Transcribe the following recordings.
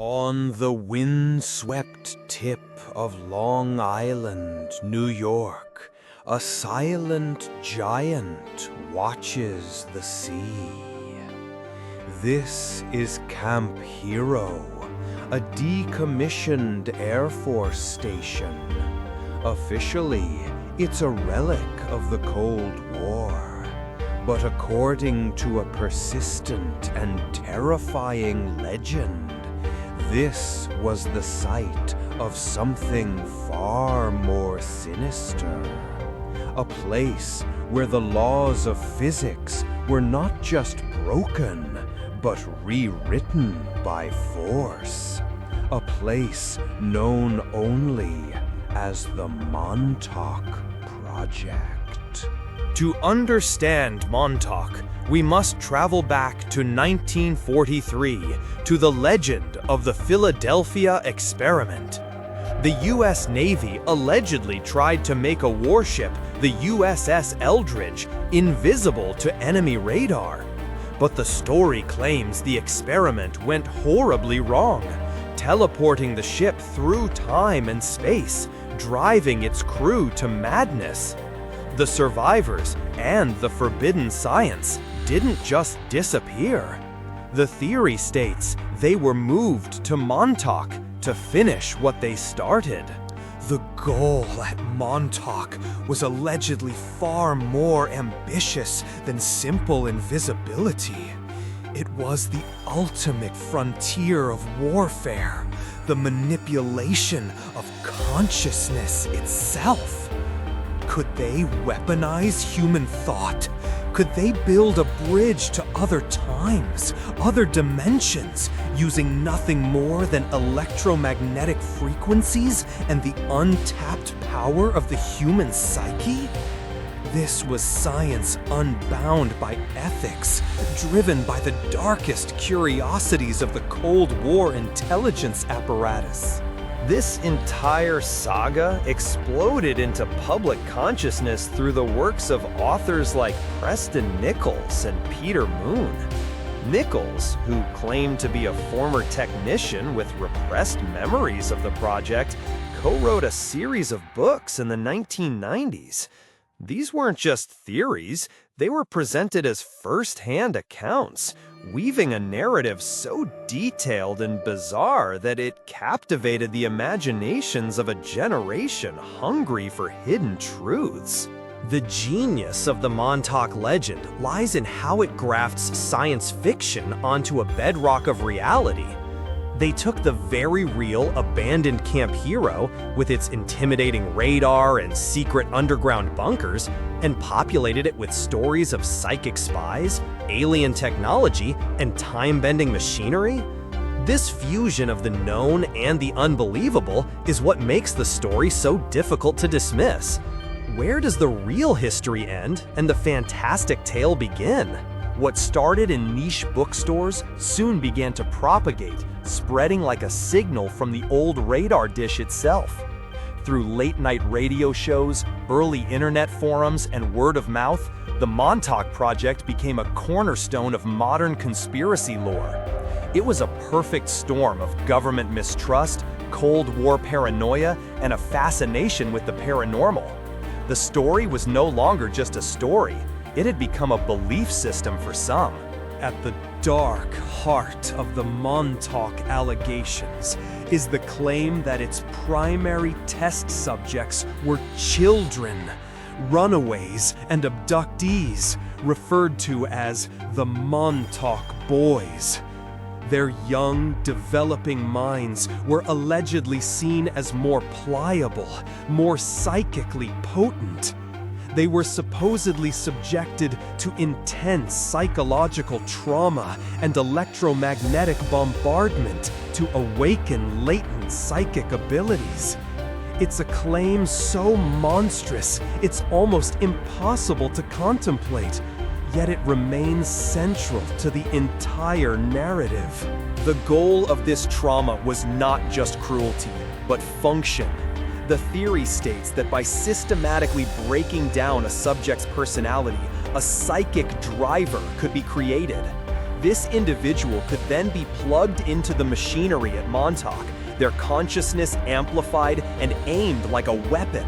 On the windswept tip of Long Island, New York, a silent giant watches the sea. This is Camp Hero, a decommissioned Air Force station. Officially, it's a relic of the Cold War, but according to a persistent and terrifying legend, this was the site of something far more sinister. A place where the laws of physics were not just broken, but rewritten by force. A place known only as the Montauk Project. To understand Montauk, we must travel back to 1943, to the legend of the Philadelphia experiment. The U.S. Navy allegedly tried to make a warship, the USS Eldridge, invisible to enemy radar. But the story claims the experiment went horribly wrong, teleporting the ship through time and space, driving its crew to madness. The survivors and the forbidden science didn't just disappear. The theory states they were moved to Montauk to finish what they started. The goal at Montauk was allegedly far more ambitious than simple invisibility. It was the ultimate frontier of warfare, the manipulation of consciousness itself. Could they weaponize human thought? Could they build a bridge to other times, other dimensions, using nothing more than electromagnetic frequencies and the untapped power of the human psyche? This was science unbound by ethics, driven by the darkest curiosities of the Cold War intelligence apparatus. This entire saga exploded into public consciousness through the works of authors like Preston Nichols and Peter Moon. Nichols, who claimed to be a former technician with repressed memories of the project, co-wrote a series of books in the 1990s. These weren't just theories, they were presented as first-hand accounts, weaving a narrative so detailed and bizarre that it captivated the imaginations of a generation hungry for hidden truths. The genius of the Montauk legend lies in how it grafts science fiction onto a bedrock of reality. They took the very real abandoned Camp Hero, with its intimidating radar and secret underground bunkers, and populated it with stories of psychic spies, alien technology, and time-bending machinery. This fusion of the known and the unbelievable is what makes the story so difficult to dismiss. Where does the real history end and the fantastic tale begin? What started in niche bookstores soon began to propagate, spreading like a signal from the old radar dish itself. Through late-night radio shows, early internet forums, and word of mouth, the Montauk Project became a cornerstone of modern conspiracy lore. It was a perfect storm of government mistrust, Cold War paranoia, and a fascination with the paranormal. The story was no longer just a story. It had become a belief system for some. At the dark heart of the Montauk allegations is the claim that its primary test subjects were children, runaways, and abductees, referred to as the Montauk Boys. Their young, developing minds were allegedly seen as more pliable, more psychically potent. They were supposedly subjected to intense psychological trauma and electromagnetic bombardment to awaken latent psychic abilities. It's a claim so monstrous, it's almost impossible to contemplate, yet it remains central to the entire narrative. The goal of this trauma was not just cruelty, but function. The theory states that by systematically breaking down a subject's personality, a psychic driver could be created. This individual could then be plugged into the machinery at Montauk, their consciousness amplified and aimed like a weapon.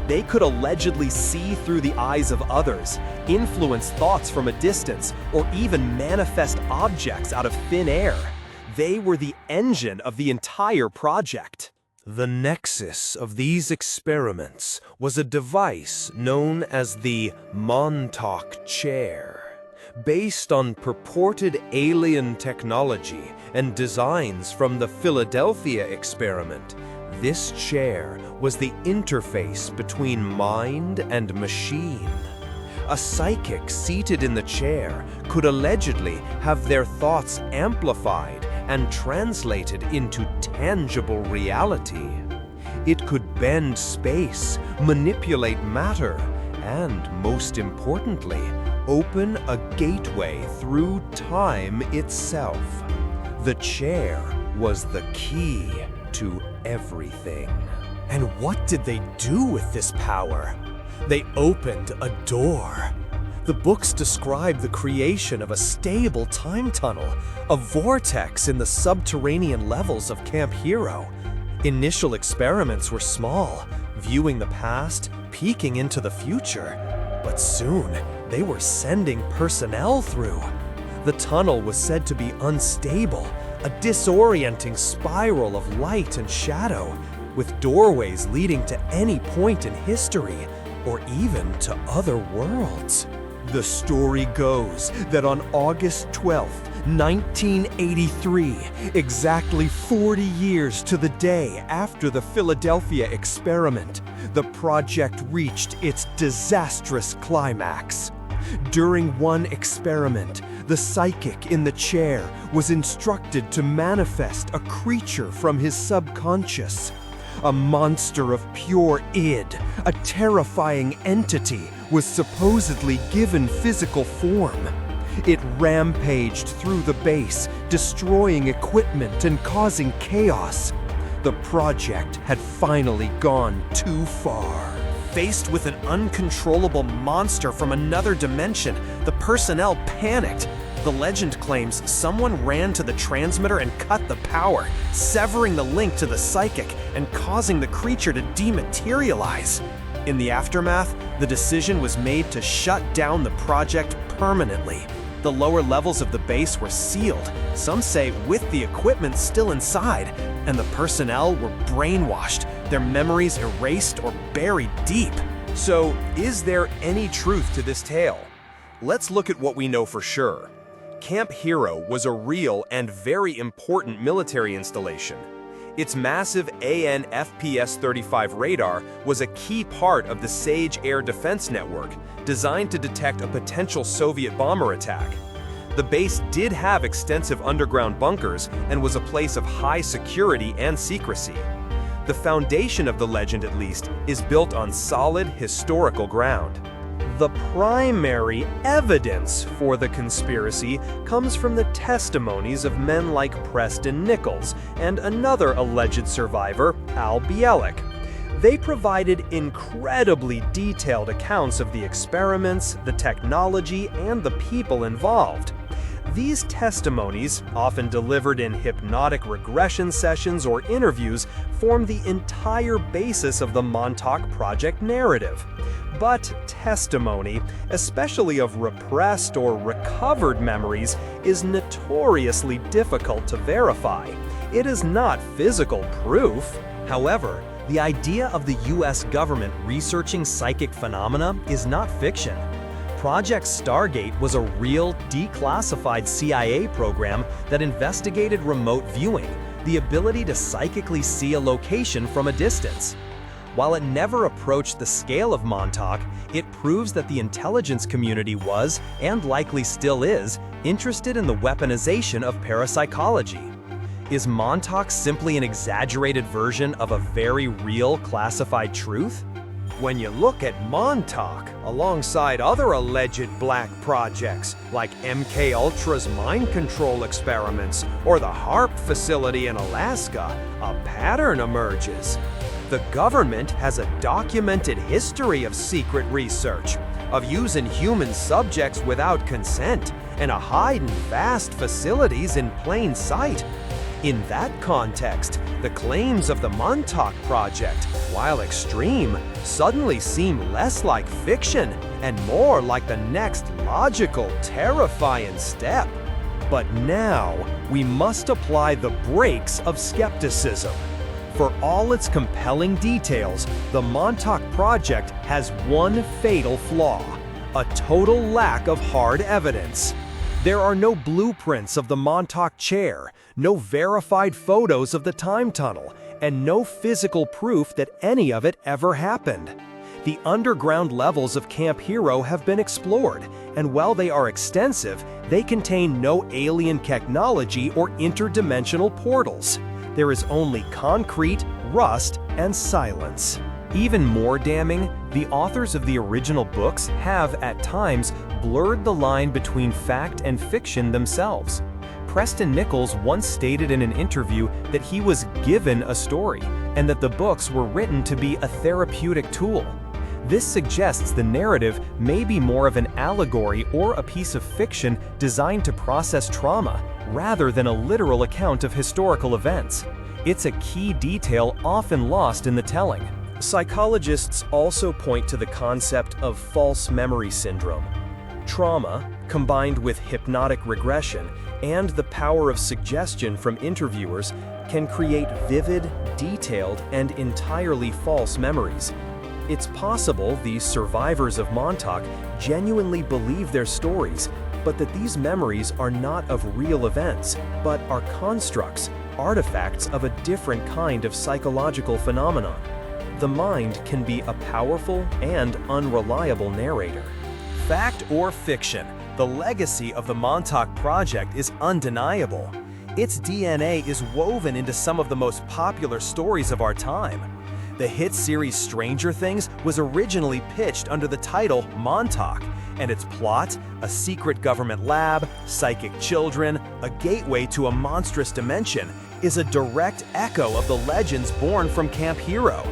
They could allegedly see through the eyes of others, influence thoughts from a distance, or even manifest objects out of thin air. They were the engine of the entire project. The nexus of these experiments was a device known as the Montauk Chair. Based on purported alien technology and designs from the Philadelphia experiment, this chair was the interface between mind and machine. A psychic seated in the chair could allegedly have their thoughts amplified and translated into tangible reality. It could bend space, manipulate matter, and, most importantly, open a gateway through time itself. The chair was the key to everything. And what did they do with this power? They opened a door. The books describe the creation of a stable time tunnel, a vortex in the subterranean levels of Camp Hero. Initial experiments were small, viewing the past, peeking into the future. But soon, they were sending personnel through. The tunnel was said to be unstable, a disorienting spiral of light and shadow, with doorways leading to any point in history, or even to other worlds. The story goes that on August 12, 1983, exactly 40 years to the day after the Philadelphia experiment, the project reached its disastrous climax. During one experiment, the psychic in the chair was instructed to manifest a creature from his subconscious. A monster of pure id, a terrifying entity, was supposedly given physical form. It rampaged through the base, destroying equipment and causing chaos. The project had finally gone too far. Faced with an uncontrollable monster from another dimension, the personnel panicked. The legend claims someone ran to the transmitter and cut the power, severing the link to the psychic and causing the creature to dematerialize. In the aftermath, the decision was made to shut down the project permanently. The lower levels of the base were sealed, some say with the equipment still inside, and the personnel were brainwashed, their memories erased or buried deep. So, is there any truth to this tale? Let's look at what we know for sure. Camp Hero was a real and very important military installation. Its massive AN/FPS-35 radar was a key part of the SAGE air defense network, designed to detect a potential Soviet bomber attack. The base did have extensive underground bunkers and was a place of high security and secrecy. The foundation of the legend, at least, is built on solid historical ground. The primary evidence for the conspiracy comes from the testimonies of men like Preston Nichols and another alleged survivor, Al Bielek. They provided incredibly detailed accounts of the experiments, the technology, and the people involved. These testimonies, often delivered in hypnotic regression sessions or interviews, form the entire basis of the Montauk Project narrative. But testimony, especially of repressed or recovered memories, is notoriously difficult to verify. It is not physical proof. However, the idea of the US government researching psychic phenomena is not fiction. Project Stargate was a real, declassified CIA program that investigated remote viewing, the ability to psychically see a location from a distance. While it never approached the scale of Montauk, it proves that the intelligence community was, and likely still is, interested in the weaponization of parapsychology. Is Montauk simply an exaggerated version of a very real classified truth? When you look at Montauk alongside other alleged black projects like MK Ultra's mind control experiments or the HARP facility in Alaska, a pattern emerges. The government has a documented history of secret research, of using human subjects without consent, and a hide in vast facilities in plain sight. In that context, the claims of the Montauk Project, while extreme, suddenly seem less like fiction and more like the next logical, terrifying step. But now, we must apply the brakes of skepticism. For all its compelling details, the Montauk Project has one fatal flaw: a total lack of hard evidence. There are no blueprints of the Montauk chair, no verified photos of the time tunnel, and no physical proof that any of it ever happened. The underground levels of Camp Hero have been explored, and while they are extensive, they contain no alien technology or interdimensional portals. There is only concrete, rust, and silence. Even more damning, the authors of the original books have, at times, blurred the line between fact and fiction themselves. Preston Nichols once stated in an interview that he was given a story, and that the books were written to be a therapeutic tool. This suggests the narrative may be more of an allegory or a piece of fiction designed to process trauma, rather than a literal account of historical events. It's a key detail often lost in the telling. Psychologists also point to the concept of false memory syndrome. Trauma, combined with hypnotic regression and the power of suggestion from interviewers, can create vivid, detailed, and entirely false memories. It's possible these survivors of Montauk genuinely believe their stories, but that these memories are not of real events, but are constructs, artifacts of a different kind of psychological phenomenon. The mind can be a powerful and unreliable narrator. Fact or fiction, the legacy of the Montauk Project is undeniable. Its DNA is woven into some of the most popular stories of our time. The hit series Stranger Things was originally pitched under the title Montauk, and its plot, a secret government lab, psychic children, a gateway to a monstrous dimension, is a direct echo of the legends born from Camp Hero.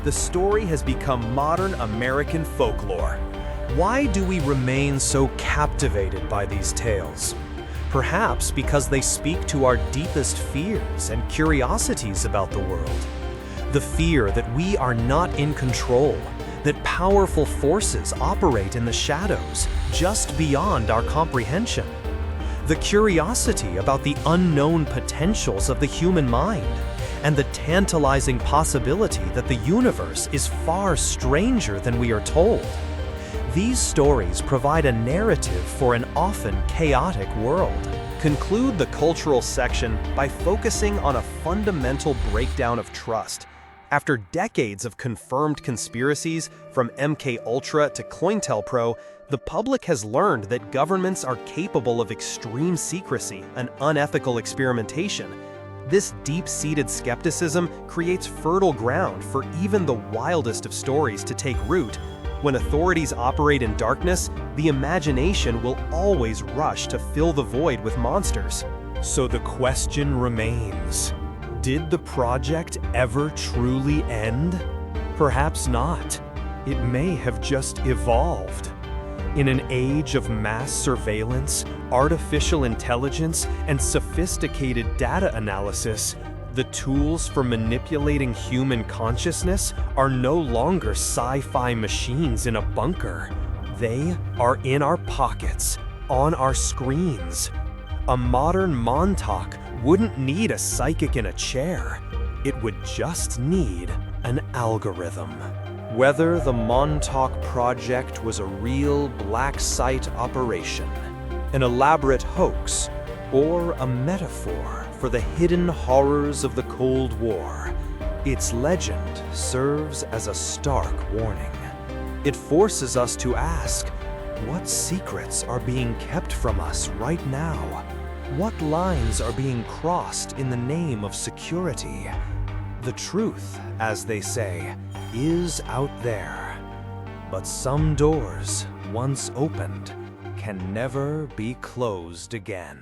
The story has become modern American folklore. Why do we remain so captivated by these tales? Perhaps because they speak to our deepest fears and curiosities about the world. The fear that we are not in control, that powerful forces operate in the shadows, just beyond our comprehension. The curiosity about the unknown potentials of the human mind, and the tantalizing possibility that the universe is far stranger than we are told. These stories provide a narrative for an often chaotic world. Conclude the cultural section by focusing on a fundamental breakdown of trust. After decades of confirmed conspiracies, from MKUltra to COINTELPRO, the public has learned that governments are capable of extreme secrecy and unethical experimentation. This deep-seated skepticism creates fertile ground for even the wildest of stories to take root. When authorities operate in darkness, the imagination will always rush to fill the void with monsters. So the question remains: did the project ever truly end? Perhaps not. It may have just evolved. In an age of mass surveillance, artificial intelligence, and sophisticated data analysis, the tools for manipulating human consciousness are no longer sci-fi machines in a bunker. They are in our pockets, on our screens. A modern Montauk wouldn't need a psychic in a chair. It would just need an algorithm. Whether the Montauk Project was a real black site operation, an elaborate hoax, or a metaphor for the hidden horrors of the Cold War, its legend serves as a stark warning. It forces us to ask, what secrets are being kept from us right now? What lines are being crossed in the name of security? The truth, as they say, is out there. But some doors, once opened, can never be closed again.